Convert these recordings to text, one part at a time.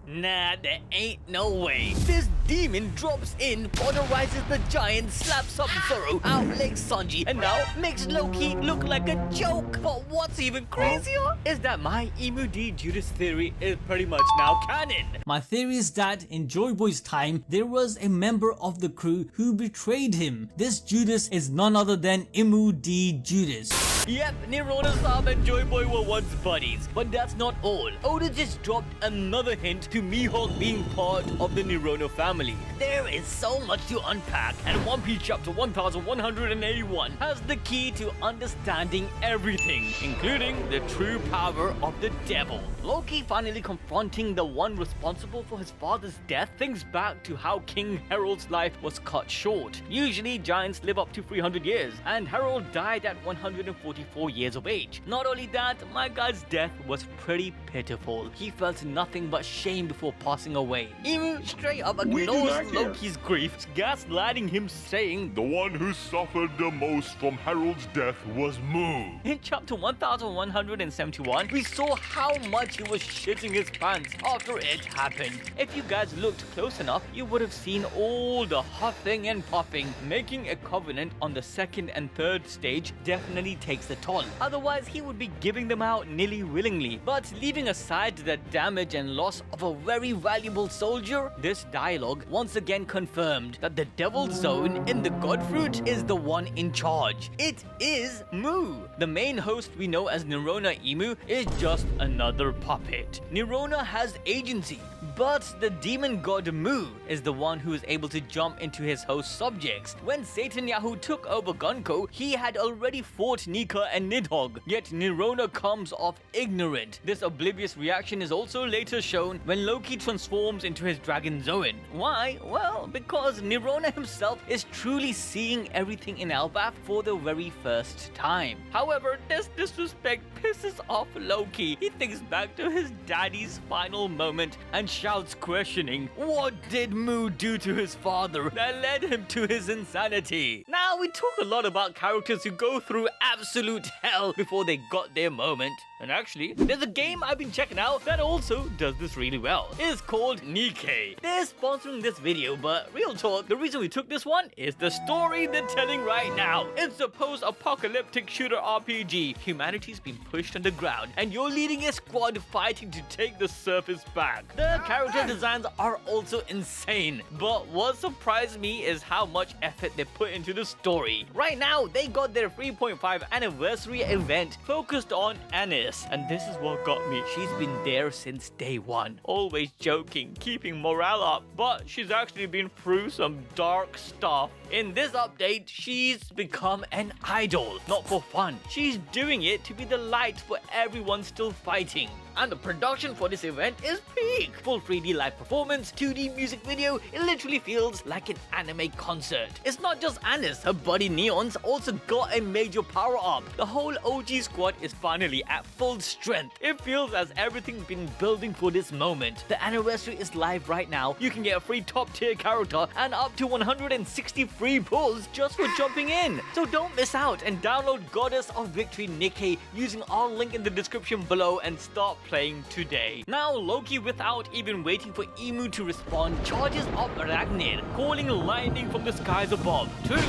Nah, there ain't no way. This demon drops in, polarizes the giant, slaps up Zoro, outlegs Sanji, and now makes Loki look like a joke. But what's even crazier is that my Imu D Judas theory is pretty much now canon. My theory is that in Joy Boy's time, there was a member of the crew who betrayed him. This Judas is none other than Imu D Judas. Yep, Nirona-sama and Joy Boy were once buddies, but that's not all. Oda just dropped another hint to Mihawk being part of the Nirona family. There is so much to unpack, and One Piece chapter 1181 has the key to understanding everything, including the true power of the devil. Loki finally confronting the one responsible for his father's death thinks back to how King Harold's life was cut short. Usually giants live up to 300 years, and Harold died at 144 years of age. Not only that, my guy's death was pretty pitiful. He felt nothing but shame before passing away. Imu straight up ignores Loki's grief, gaslighting him, saying, "The one who suffered the most from Harold's death was Mu." In chapter 1171, we saw how much he was shitting his pants after it happened. If you guys looked close enough, you would have seen all the huffing and puffing. Making a covenant on the second and third stage definitely takes the toll. Otherwise, he would be giving them out nearly willingly. But leaving aside the damage and loss of a very valuable soldier, this dialogue once again confirmed that the Devil's Zone in the Godfruit is the one in charge. It is Mu. The main host we know as Nirona Imu is just another puppet. Nirona has agency, but the demon god Mu is the one who is able to jump into his host subjects. When Satan Yahoo took over Gunko, he had already fought Nikke and Niddhogg, yet Nirona comes off ignorant. This oblivious reaction is also later shown when Loki transforms into his dragon Zoan. Why? Well, because Nirona himself is truly seeing everything in Elbaf for the very first time. However, this disrespect pisses off Loki. He thinks back to his daddy's final moment and shouts questioning, what did Mu do to his father that led him to his insanity? Now, we talk a lot about characters who go through absolute hell before they got their moment. And actually, there's a game I've been checking out that also does this really well. It's called Nikke. They're sponsoring this video, but real talk, the reason we took this one is the story they're telling right now. It's a post-apocalyptic shooter RPG. Humanity's been pushed underground, and you're leading a squad fighting to take the surface back. The character designs are also insane, but what surprised me is how much effort they put into the story. Right now, they got their 3.5 anniversary event focused on Annis. And this is what got me. She's been there since day one, always joking, keeping morale up, but she's actually been through some dark stuff. In this update, she's become an idol, not for fun. She's doing it to be the light for everyone still fighting. And the production for this event is peak. Full 3D live performance, 2D music video, it literally feels like an anime concert. It's not just Annis, her buddy Neon's also got a major power up. The whole OG squad is finally at full strength. It feels as everything's been building for this moment. The anniversary is live right now. You can get a free top tier character and up to 160 free pulls just for jumping in. So don't miss out and download Goddess of Victory Nikke using our link in the description below and start playing today. Now Loki, without even waiting for Imu to respond, charges up Ragnir, calling lightning from the skies above to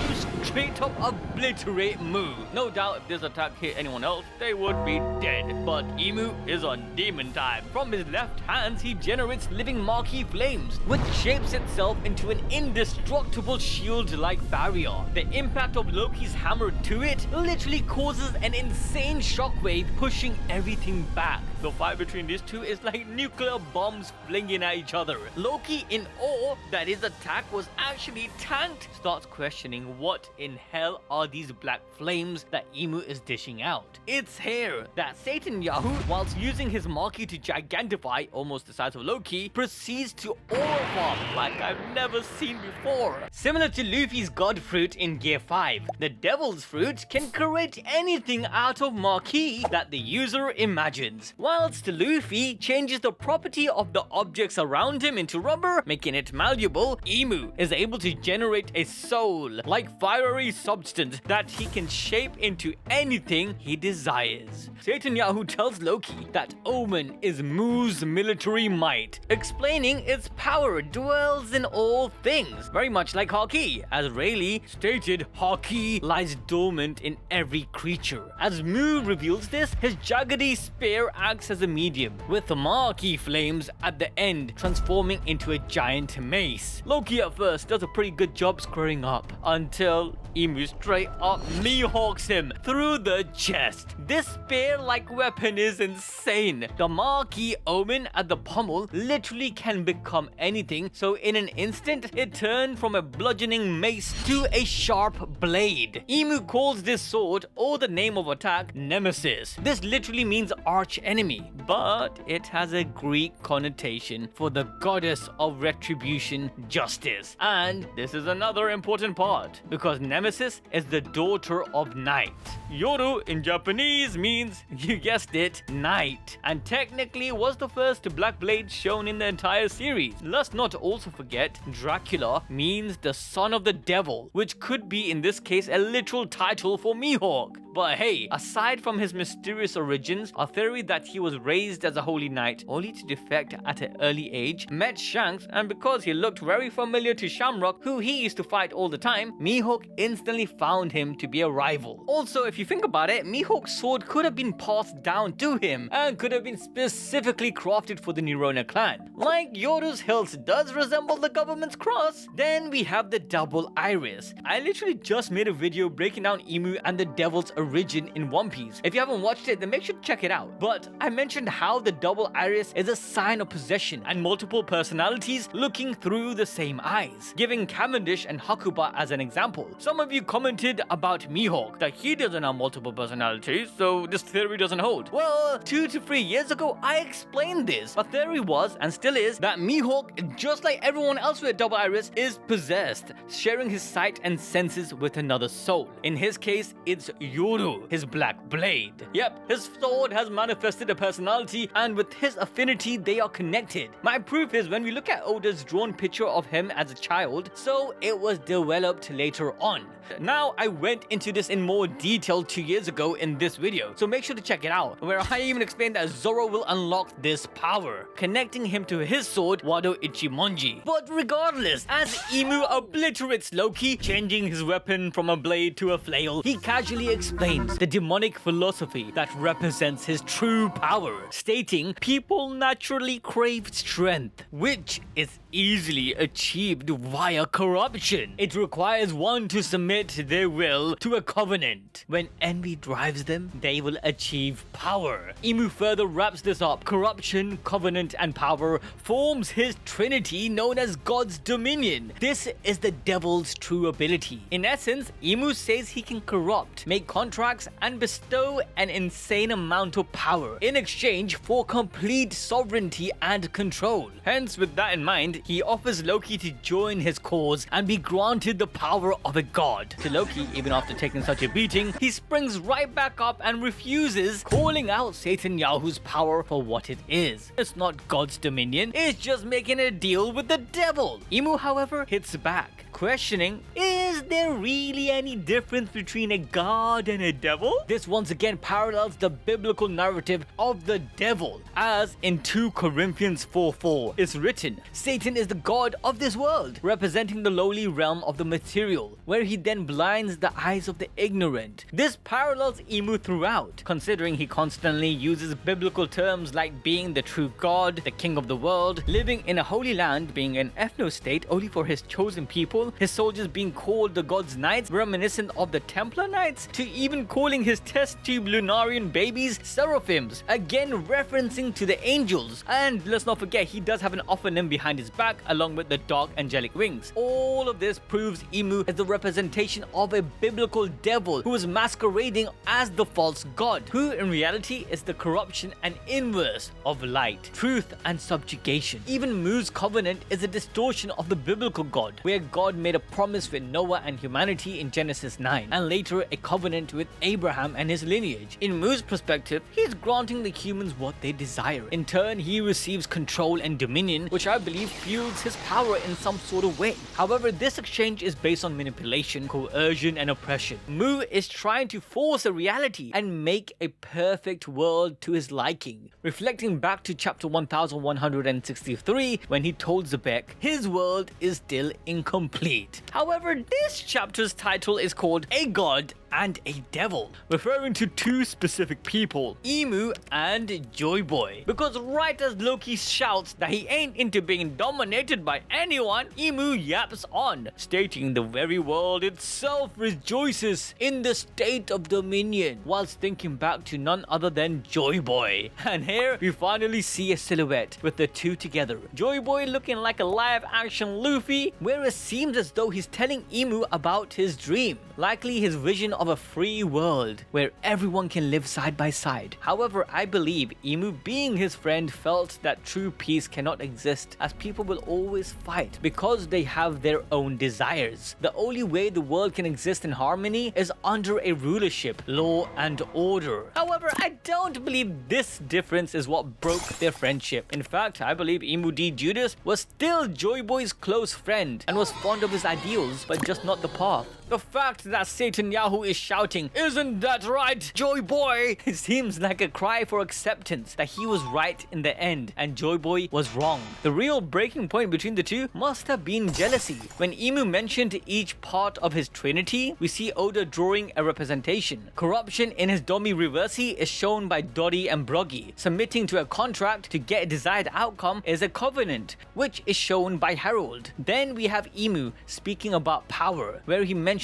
straight up obliterate Mu. No doubt if this attack hit anyone else, they would be dead. But Imu is on demon time. From his left hands, he generates living marquee flames, which shapes itself into an indestructible shield-like barrier. The impact of Loki's hammer to it literally causes an insane shockwave, pushing everything back. The fight between these two is like nuclear bombs flinging at each other. Loki, in awe that his attack was actually tanked, starts questioning what in hell are these black flames that Imu is dishing out. It's here that Satan Yahoo, whilst using his marquee to gigantify, almost the size of Loki, proceeds to aura farm like I've never seen before. Similar to Luffy's God Fruit in Gear 5, the Devil's Fruit can create anything out of marquee that the user imagines. whilst Luffy changes the property of the objects around him into rubber, making it malleable. Imu is able to generate a soul, like fiery substance that he can shape into anything he desires. Satan Yahoo tells Loki that Omen is Mu's military might, explaining its power dwells in all things, very much like Haki. As Rayleigh stated, Haki lies dormant in every creature. As Mu reveals this, his jaggedy spear acts as a medium, with the Maki flames at the end transforming into a giant mace. Loki at first does a pretty good job squaring up, until Imu straight up Mihawks him through the chest. This spear-like weapon is insane. The Maki Omen at the pommel literally can become anything, so in an instant, it turned from a bludgeoning mace to a sharp blade. Imu calls this sword, or the name of attack, Nemesis. This literally means arch enemy, but it has a Greek connotation for the goddess of retribution, justice. And this is another important part, because Nemesis is the daughter of night. Yoru in Japanese means, you guessed it, night, and technically was the first black blade shown in the entire series. Let's not also forget, Dracula means the son of the devil, which could be in this case a literal title for Mihawk. But hey, aside from his mysterious origins, a theory that he was raised as a holy knight only to defect at an early age, met Shanks, and because he looked very familiar to Shamrock, who he used to fight all the time, Mihawk instantly found him to be a rival. Also, if you think about it, Mihawk's sword could have been passed down to him and could have been specifically crafted for the Nerona clan. Like Yoru's hilt does resemble the government's cross, then we have the double iris. I literally just made a video breaking down Imu and the devil's origin in One Piece. If you haven't watched it, then make sure to check it out. But I mentioned how the double iris is a sign of possession and multiple personalities looking through the same eyes, giving Cavendish and Hakuba as an example. Some of you commented about Mihawk that he doesn't have multiple personalities, so this theory doesn't hold. Well, 2 to 3 years ago, I explained this. My theory was, and still is, that Mihawk, just like everyone else with a double iris, is possessed, sharing his sight and senses with another soul. In his case, it's Yoru, his black blade. Yep, his sword has manifested a personality, and with his affinity, they are connected. My proof is when we look at Oda's drawn picture of him as a child, so it was developed later on. Now, I went into this in more detail 2 years ago in this video, so make sure to check it out, where I even explained that Zoro will unlock this power, connecting him to his sword, Wado Ichimonji. But regardless, as Imu obliterates Loki, changing his weapon from a blade to a flail, he casually explains the demonic philosophy that represents his true power, stating people naturally crave strength, which is easily achieved via corruption. It requires one to submit their will to a covenant. When envy drives them, they will achieve power. Imu further wraps this up. Corruption, covenant, and power forms his trinity known as God's dominion. This is the devil's true ability. In essence, Imu says he can corrupt, make contracts, and bestow an insane amount of power in exchange for complete sovereignty and control. Hence, with that in mind, he offers Loki to join his cause and be granted the power of a god. To Loki, even after taking such a beating, he springs right back up and refuses, calling out Satan Yahoo's power for what it is. It's not God's dominion, it's just making a deal with the devil. Imu, however, hits back, questioning, is there really any difference between a god and a devil? This once again parallels the biblical narrative of the devil, as in 2 Corinthians 4:4 is written, Satan is the god of this world, representing the lowly realm of the material, where he then blinds the eyes of the ignorant. This parallels Imu throughout, considering he constantly uses biblical terms like being the true god, the king of the world, living in a holy land, being an ethno-state only for his chosen people, his soldiers being called the god's knights, reminiscent of the Templar Knights, to even calling his test tube Lunarian babies seraphims, again referencing to the angels. And let's not forget, he does have an ophonym behind his back along with the dark angelic wings. All of this proves Imu is the representation of a biblical devil who is masquerading as the false god, who in reality is the corruption and inverse of light, truth, and subjugation. Even Mu's covenant is a distortion of the biblical God, where God made a promise with Noah Noah and humanity in Genesis 9, and later a covenant with Abraham and his lineage. In Mu's perspective, he's granting the humans what they desire. In turn, he receives control and dominion, which I believe fuels his power in some sort of way. However, this exchange is based on manipulation, coercion, and oppression. Mu is trying to force a reality and make a perfect world to his liking. Reflecting back to chapter 1163, when he told Zebek his world is still incomplete. However, this chapter's title is called A God and a Devil, referring to two specific people, Imu and Joy Boy. Because right as Loki shouts that he ain't into being dominated by anyone, Imu yaps on, stating the very world itself rejoices in the state of dominion, whilst thinking back to none other than Joy Boy. And here we finally see a silhouette with the two together. Joy Boy looking like a live-action Luffy, where it seems as though he's telling Imu about his dream, likely his vision of a free world where everyone can live side by side. However, I believe Imu, being his friend, felt that true peace cannot exist, as people will always fight because they have their own desires. The only way the world can exist in harmony is under a rulership, law and order. However, I don't believe this difference is what broke their friendship. In fact, I believe Imu D. Judas was still Joy Boy's close friend and was fond of his ideals, but just not the path. The fact that Satan Yahoo is shouting, "Isn't that right, Joy Boy?" It seems like a cry for acceptance that he was right in the end and Joy Boy was wrong. The real breaking point between the two must have been jealousy. When Imu mentioned each part of his trinity, we see Oda drawing a representation. Corruption in his Domi Reversi is shown by Dori and Broggy. Submitting to a contract to get a desired outcome is a covenant, which is shown by Harold. Then we have Imu speaking about power, where he mentions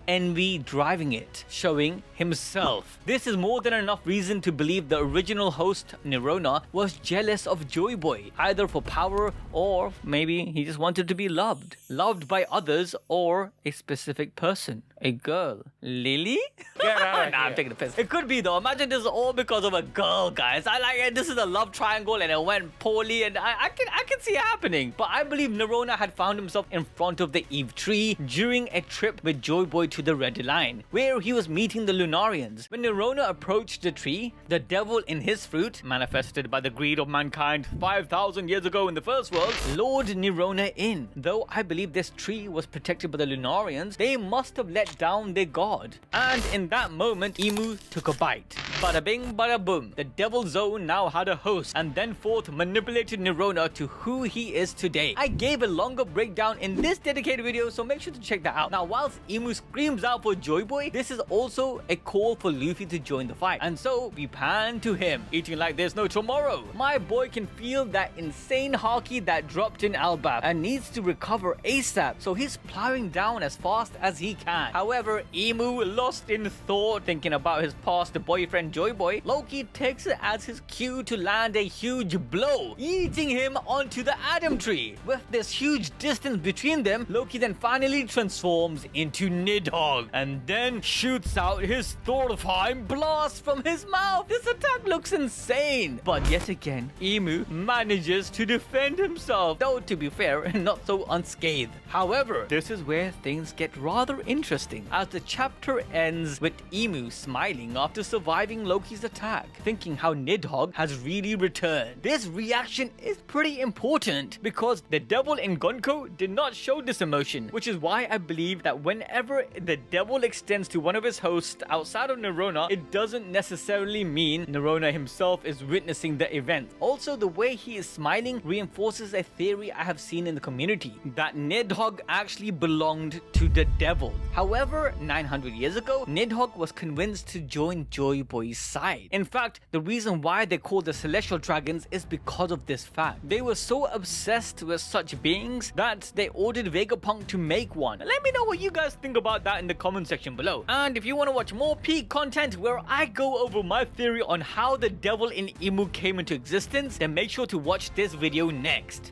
envy driving it, showing himself. This is more than enough reason to believe the original host, Nerona, was jealous of Joy Boy, either for power or maybe he just wanted to be loved. Loved by others or a specific person. A girl. Lily? Nah, I'm taking the piss. It could be though. Imagine this is all because of a girl, guys. I like it. This is a love triangle and it went poorly and I can see it happening. But I believe Nerona had found himself in front of the Eve tree during a trip with Joy Boy to the Red Line, where he was meeting the Lunarians. When Nerona approached the tree, the devil in his fruit, manifested by the greed of mankind 5,000 years ago in the first world, lured Nerona in. Though I believe this tree was protected by the Lunarians, they must have let down their god. And in that moment, Imu took a bite. Bada bing, bada boom. The Devil Zone now had a host and then forth manipulated Nerona to who he is today. I gave a longer breakdown in this dedicated video, so make sure to check that out. Now, whilst Imu screams out for Joy Boy, this is also a call for Luffy to join the fight. And so we pan to him, eating like there's no tomorrow. My boy can feel that insane haki that dropped in Elbaf and needs to recover ASAP, so he's plowing down as fast as he can. However, Imu, lost in thought, thinking about his past boyfriend Joy Boy, Loki takes it as his cue to land a huge blow, eating him onto the Adam Tree. With this huge distance between them, Loki then finally transforms into Niddhogg and then shoots out his Thorfheim blast from his mouth. This attack looks insane. But yet again, Imu manages to defend himself, though to be fair, not so unscathed. However, this is where things get rather interesting, as the chapter ends with Imu smiling after surviving Loki's attack, thinking how Niddhogg has really returned. This reaction is pretty important because the devil in Gonko did not show this emotion, which is why I believe that whenever the devil extends to one of his hosts outside of Nerona, it doesn't necessarily mean Nerona himself is witnessing the event. Also, the way he is smiling reinforces a theory I have seen in the community, that Niddhogg actually belonged to the devil. However, 900 years ago, Niddhogg was convinced to join Joy Boy's side. In fact, the reason why they called the Celestial Dragons is because of this fact. They were so obsessed with such beings that they ordered Vegapunk to make one. Let me know what you guys think about that in the comment section below. And if you want to watch more peak content where I go over my theory on how the devil in Imu came into existence, then make sure to watch this video next.